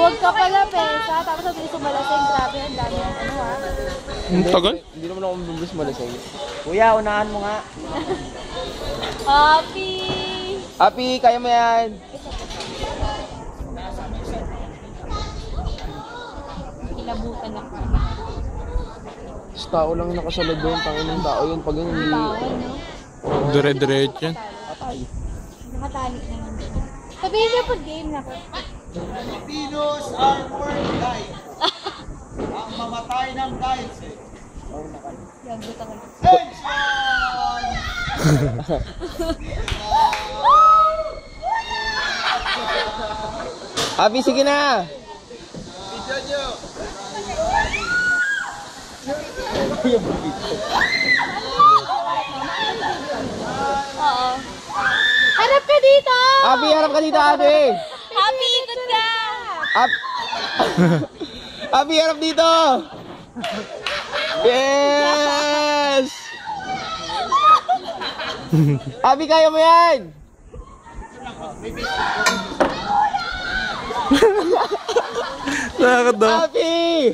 Huwag ka pala, Pesa. Tapos ang bilis umalasing. Grabe, ang dami ng ano ha. Ang tagal? Hindi naman ako mabilis malasing. Kuya, unahan mo nga. Happy! Happy, kaya mo yan. Inabutan ako. Tao lang nakasalad doon. Tangin ng tao yun. Pag yun, hindi... Bawal, no? Dire-diretso yan. Nakatali naman doon. Sabihin niyo pag game na ko. Filipinos are for diet. Ang mamatay ng diet. Yan, buta ka. Tension! Happy, sige na! Video nyo! Oo. Harap ka dito! Happy, harap ka dito, Happy! Happy, ikot ka! Happy, harap dito! Yes! Happy, kaya mo yan! Nakakatawa. Happy!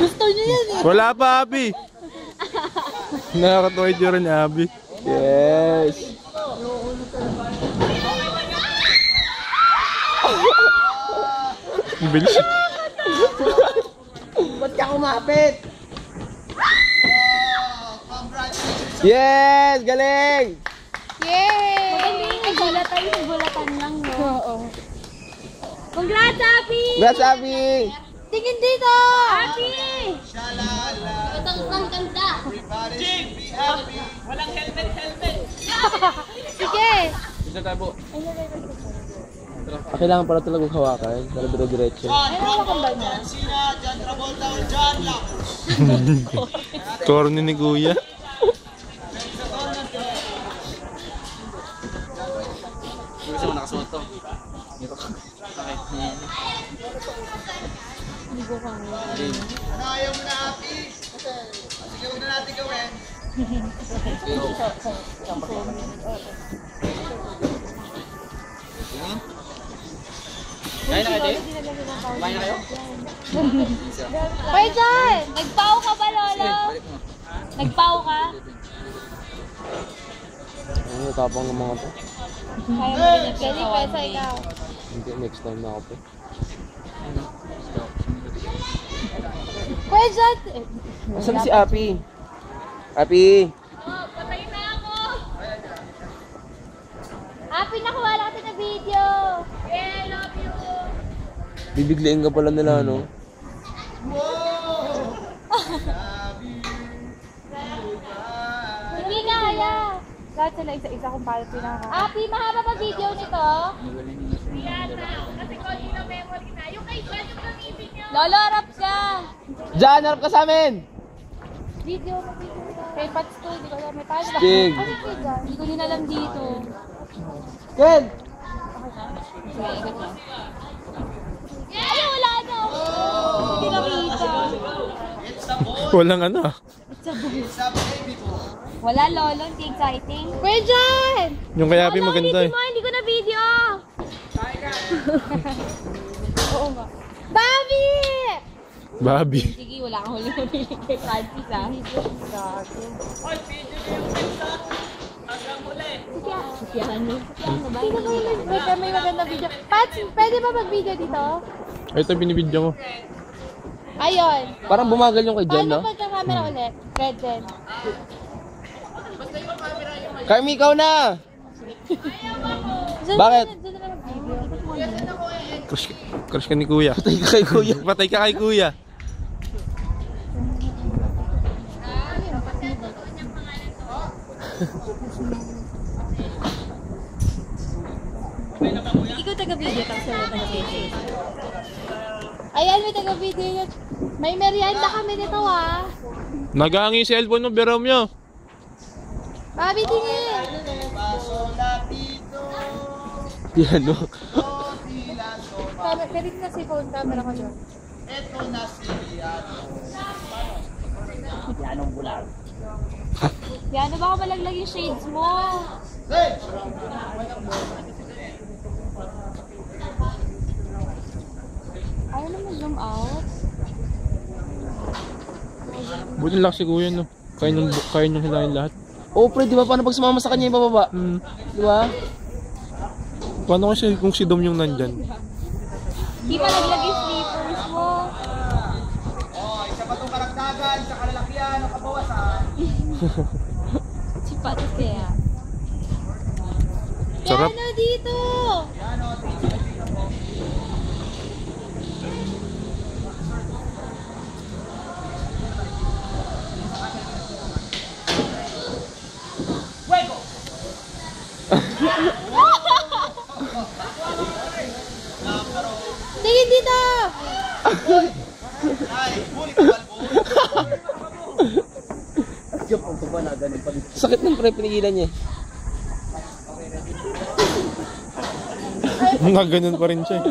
Gusto niyo yan eh. Wala pa, Abi. Nakakatawa yung tira ni Abi. Yes! Ang bilis. Ba't ka kumapit? Congratulations! Yes! Galing! Yay! Magaling. Bulatan lang, no? Oo. Congrats, Happy! Congrats, Happy! Tingin dito! Happy! Shalala! Ang ganda! Everybody should be happy! Walang helmet! Sige! Kailangan pala talaga hawakan para dire-diretso. John Cena, John Travolta, o John Lock. Corny ni Kuya. Gusto mo nakasuot to? Ano ayaw mo na happy? Sige, huwag na natin gawin. Kain na kayo, Kumain na kayo? Hoy, John! Nagpao ka ba, Lolo? Nagpao ka? Ano, tapang ng mga to? Kaya mo rin. Pwede, Pesa, ikaw. Hindi, next time na ako po. Hoy, John! Asan si Happy? Happy! Patay na ako! Happy, nakuha lang ito na video! Yeah, love you! Bibiglayin ka pala nila, no? Hindi kaya! Lahat sila isa-isa kung paano pinaka. Happy, mahaba ba video nito? Kasi ko yung memory na. Yung kay John yung gamitin niyo. Lolo, harap siya! Jan, harap ka sa amin! Video mo, video mo. Kay Pats to, hindi ko alam. May tayo ba? Stig. Ano kay John? Hindi ko din alam dito. Ken! Sige, ikot mo. Ay, wala na! Hindi nakita. Walang ano. Wala, Lolo. Hindi exciting. Kuya John! Yung kay Abi maganda eh. Hindi ko na video. Oo nga. Bobby! Babi. Sige, wala kang huli-huli kay Francis, ha? Oy, video yung pesta. Hanggang muli. Sige, ano? May maganda video. Pats, pwede ba mag-video dito? Ito binibidyo ko. Ayun. Parang bumagal yung kay Jan, Paano no? pagka-camera ulit? Red din. Carmi, ikaw na! Diyan Bakit? Diyan na lang mag-video. Crush ka ni Kuya. Patay ka kay Kuya. Patay ka kay Kuya. Ikaw taga-video ka sa taga-video. Ayan, may taga-video yun. May merienda kami nito, ha? Nagaangi yung cellphone mo, Berom nyo. Bobby, tingin! Yan, no? Karit na si phone camera ko dyan. Ito na si Yan, baka malaglag yung shades mo. Hey! Paano mo zoom out? Buti lang si kuya, no? Kaya niyang hilahin lahat. Oo, pre, di ba? Paano pag sumama sa kanya yung bababa? Di ba? Paano kasi kung si Dom yung nandyan? Di pa naglagay sleepers mo. Oh, isa pa itong karagdagan sa kalalakihan o kabawasan. Sipatos kaya. Sarap. Piano dito! Tingin dito! Ay, huli ka balbo. Sakit ng pre, pinigilan niya. Mga ganun pa rin siya.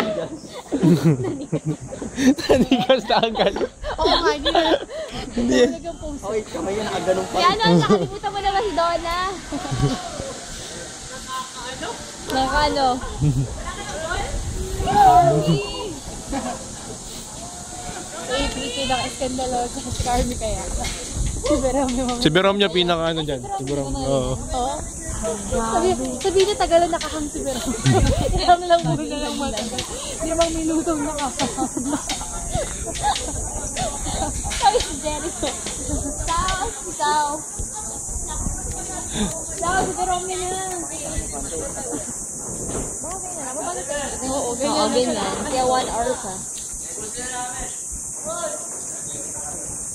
Tanigas na agad. Oo nga, hindi na. Hindi. Okay, kamay yan, nakaganong pa. Piano, nakalimutan mo naman si Donna. Nakano? ABC ng Eskandalosa sa Carmi kaya. Si Beromyo pinaka ano dyan. Si Beromyo. Oo. Oo. Sabi niya tagalan nakahang si Beromyo. Ilang lang muna lang matagal. 5 minutong nakahang. Sabi si Jericho. Ikaw. Si Beromyo na. Oo, ganyan. Kaya 1 hour ka.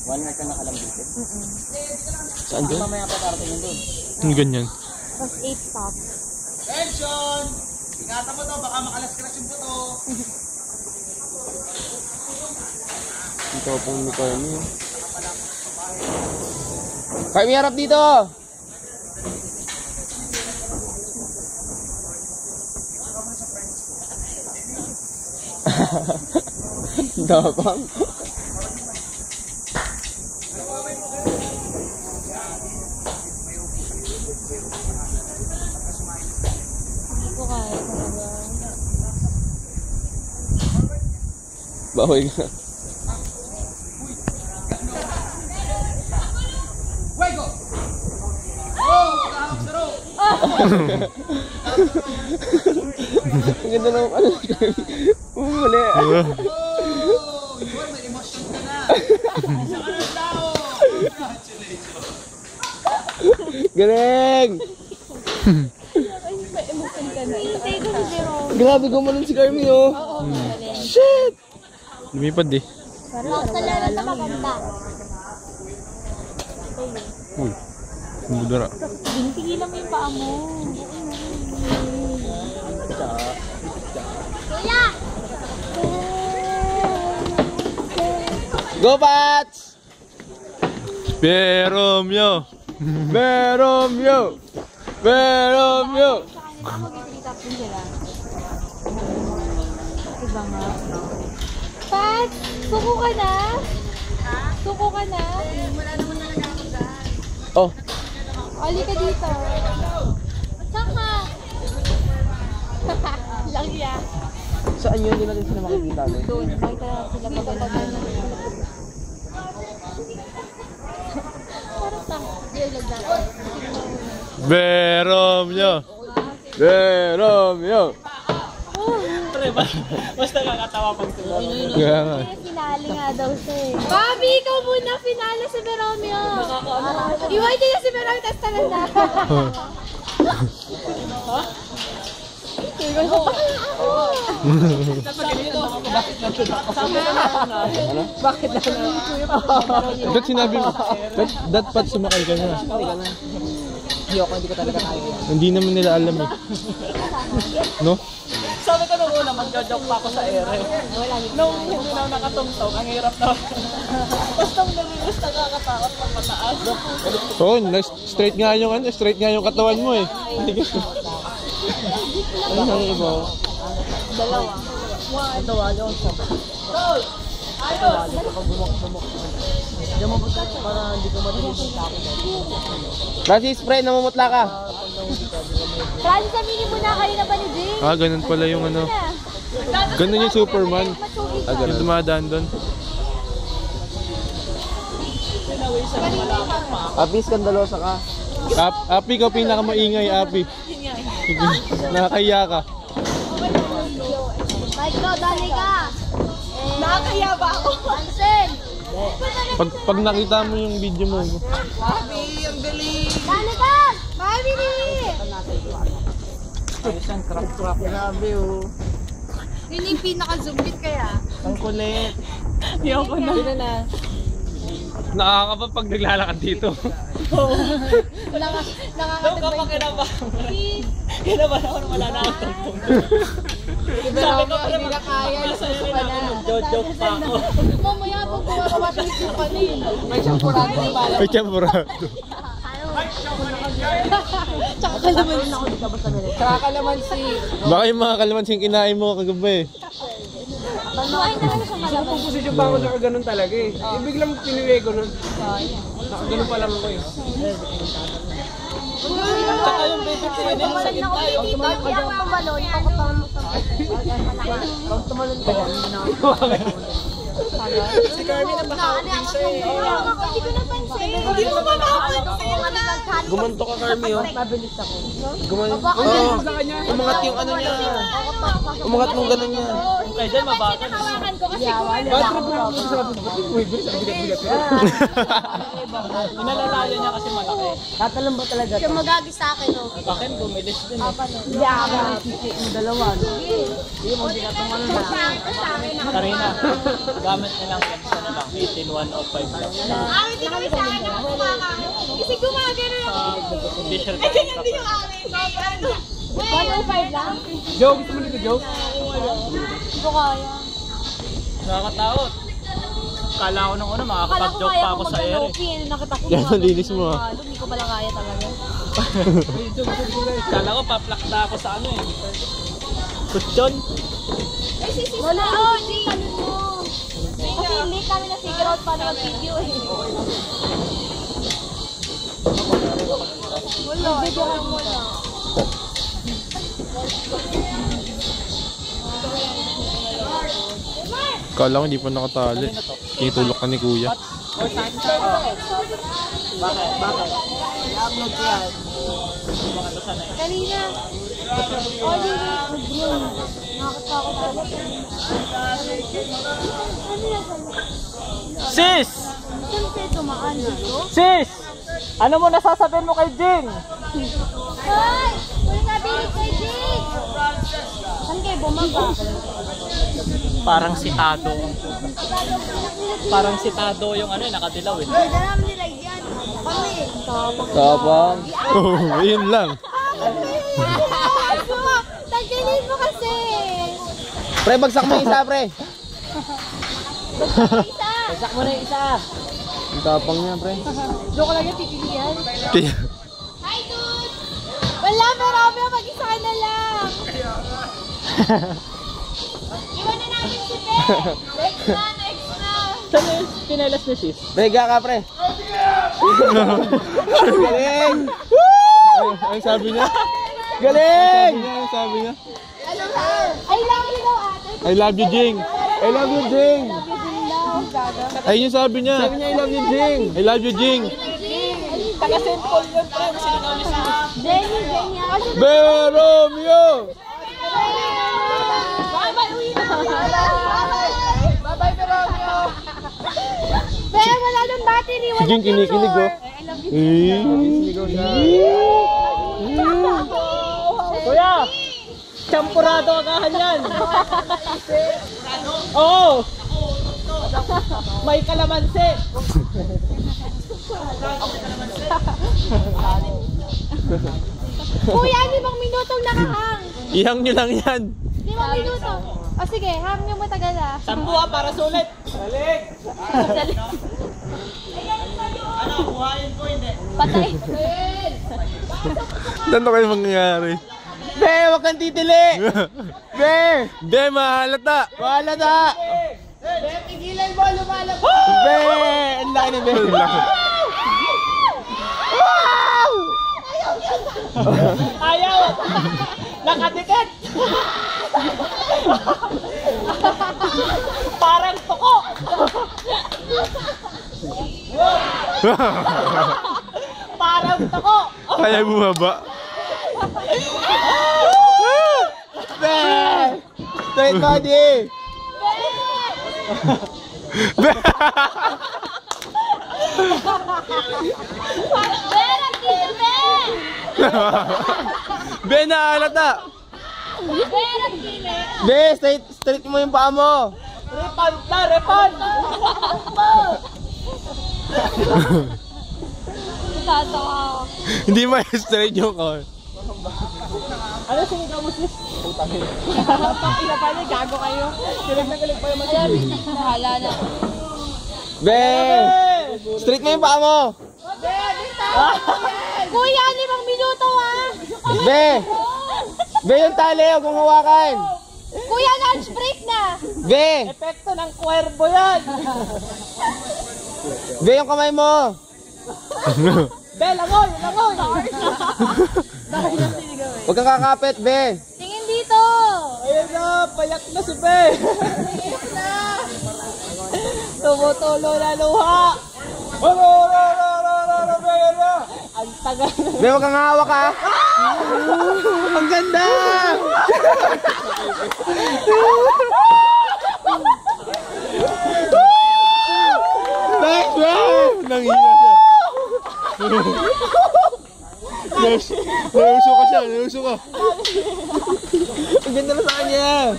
1 hour ka nakalambitin. Saan doon? Mamaya pa parating yun doon. Yung ganyan. Tapos 8 stops. Tension! Ingatan mo to, baka makalas-crash yung buto. Dito pong ni Carmi. Carmi, harap dito! Dabang. Hindi ko kaya talaga. Bahoy ka. Wego! Oh, kahawak sa row! Ang ganda naman pala ni Carmi. Umuli. Oh, yun, may emosyon ka na. Isa ka ng tao. Congratulations. Galing! May emotion ka na. Hintay ko si Jerome. Grabe gumanon si Carmi, oh. Oo, galing. Shit! Lumipad eh. Parang sa laro na maganda. Uy. Budara. Tinitigilan mo yung paa mo. Kuya! Go, Pats! Beromyo. Beromyo! Beromyo! Sa kanila mag-i-treat din sila. Iba nga. Pat! Suko ka na? Suko ka na? Wala naman talaga ako dyan. Oh, Oli ka dito. Saka! Lang yan. saan yun? Hindi natin sila makikita. Doon, makita sila pagkakaroon. Parang tang. Dialog natin. Beromyo. Beromyo! Kaya nga. Finale nga daw siya eh. Bobby, ikaw muna finale si Beromyo. Iwan niya si Beromyo, tapos tanan na. Bakit na? Ba't sinabi mo? Ba't pat sumakay ka na? Hindi ko talaga kaya. Hindi naman nila alam eh. No? Sabi ko nung una, mag-joke pa ako sa ere. Nung hindi na ako nakatungtong, ang hirap na. Basta nalilis na nakakatakot pag mataas. Oo, straight nga yung ano, straight nga yung katawan mo eh. Ano nang iba? Dalawa. Ito, wala yung sa. Ito, wala yung bumok-bumok. Diyan mo para hindi ko matilis yung tako. Francis, pre, namumutla ka. Francis, aminin mo na kayo na ba ni Jay? Ah, ganun pala yung ano. Ganun yung Superman. Matugi Yung dumadaan doon. Api, skandalosa ka. Api, ikaw pinakamaingay, Api. Nakakaya ka. Mike, dali ka. Nakakaya ba ako? Ansel. Pag nakita mo yung video mo. Abi, ang galing. Dali ka. Mabili. Isang crap. Grabe oh. Yun yung pinaka-zoomit kaya. Ang kulit. Ayoko na. Yun na. Nakakapa pag naglalakad dito. Doon ka pa kinabahan. Kinabahan ako na wala na akong tungtong. Sabi ko pa naman, masaya rin ako, mag-joke pa ako. Mamaya pag kumakawasan yung panin. May champurado na pala. May champorado. Tsaka kalaman. Tsaka kalamansi. Baka yung mga kalamansing kinain mo kagabi. Manuhay talaga sa malaman. Position pa ako nakaganon talaga eh. Biglang piniwi ko nun. Nakaganon pa lang ako eh. Tsaka yung baby ko yun, sa gitna yung Pag yung tumalon, pakupangan mo sa Pag tumalon ka yan, si Carmi na bahawin siya eh. Hindi ko napansin. Hindi mo ba napansin? gumanto ka, Carmi oh. Mabilis ako. Gumanto. Oo. Umangat yung ano niya. Umangat mong gano'n niya. Kaya dyan mabakan. Hawakan ko kasi Bad trip lang ako sa bigat-bigat. Pinalalayo niya kasi malaki. Tatalam ba talaga? siya magagi sa akin, no? Akin, gumilis din eh. Hindi ako. Yung dalawa, no? Hindi mo ginatong ano na. Karina, gamit nilang kapsa na lang. 18,105 lang. Awit din kami sa akin ng kumakain. Kasi gumagano ako. T-shirt. Ay, ganyan din yung akin. 105 lang? Joke, gusto mo nito, joke? Hindi ko kaya. Nakakatakot. Kala ko nung una Akala ko makakapag-joke kaya pa ko ako sa ere. mag-low-key. Nakita ko Yan, ang linis mo, ah. Hindi ko pala kaya talaga. Kala ko paplakta ako sa ano eh. Kutsyon. Ay, sis, wala. Oh, hindi. Ano mo? Kasi hindi kami na-figure out paano mag-video eh. Wala. Video ka muna. Kala ko hindi pa nakatali. Kinitulok ka ni kuya. Bakit? I-upload ko yan. Mga to sana eh. Kanina. Oh, hindi. Nag-green. Nakakatakot ako. Ano yan? Sis! Saan kayo tumaan dito? Sis! Ano mo nasasabihin mo kay Jing? Hoy! Wala nabilis kay Jig! Saan kayo bumaga? Parang sitado. Parang sitado yung ano eh, nakadilaw eh. Hindi namin nilagyan. Kami. Tapang. Oh, yun lang. Tagilin mo kasi. Pre, bagsak mo yung isa, pre. Isa. Bagsak mo na yung isa. Ang tapang niya, pre. Doon ko lang yung titilian. Kaya, Hi, dude! Wala, pero mag-isa ka na lang. Iwan na namin si Ben. Next na. Saan yung pinelas ni Sis? Brega ka, pre. Galing! ang sabi niya? Galing! Ang sabi niya? Ano ba? I love you daw, ate. I love you, Jing. I love you, Jing! Love you din daw. Ayun yung sabi niya. Sabi niya, I love you, Jing! I love you, Jing. Taga-St. Paul yun, pre. Sinigaw ni Sis. Jenny. Romeo! Bye-bye, uwi na. Bye-bye, Romeo. Pero wala nang battery. Si Jing kinikilig, oh. I love you. Kuya! Champurado agahan yan! Oo! May kalamansi! Kuya, 5 minutong nakahang. Ihang nyo lang yan. 5 minuto. O sige, hang nyo matagal ah. 10 para sulit! Ano, buhayin ko hindi? Patay. Ano kayo mangyayari? Be, wag kang titili! Be! Be, mahalata. Mahalata! Be, tigilan mo, lumalabas. Be! Ang laki ni Be! Ayaw! Nakadikit! Parang tuko! Parang tuko! Kaya bumaba. Be! Straight body! Be! Be, naalata. Be, straight mo yung paa mo. Repand na, repand! Hindi ma-straight yung car. Ano sinigaw mo sis? Putang ina. Ina pa niya, gago kayo. Galig na galig pa yung mag-sabi. Bahala na. Be! Straight mo yung paa mo. Kuya, 5 minuto ah! Be! Be, yung tali, huwag mong hawakan. Kuya, lunch break na! Be! Epekto ng kwerbo yan. Be, yung kamay mo. Be, langoy, langoy. Huwag kang kakapit, Be. Tingin dito! Ayun na, payak na si Be. Tumutulo na luha. Ang tagal na. Be, huwag kang hawak ha. Ang ganda! Nice, Be! Nangina siya. Nauso ka siya, nauso ka. Ang ganda na sa kanya.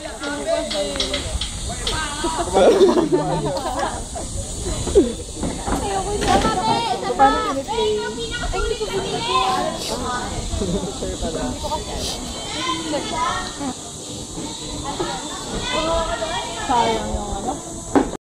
Sayang yun.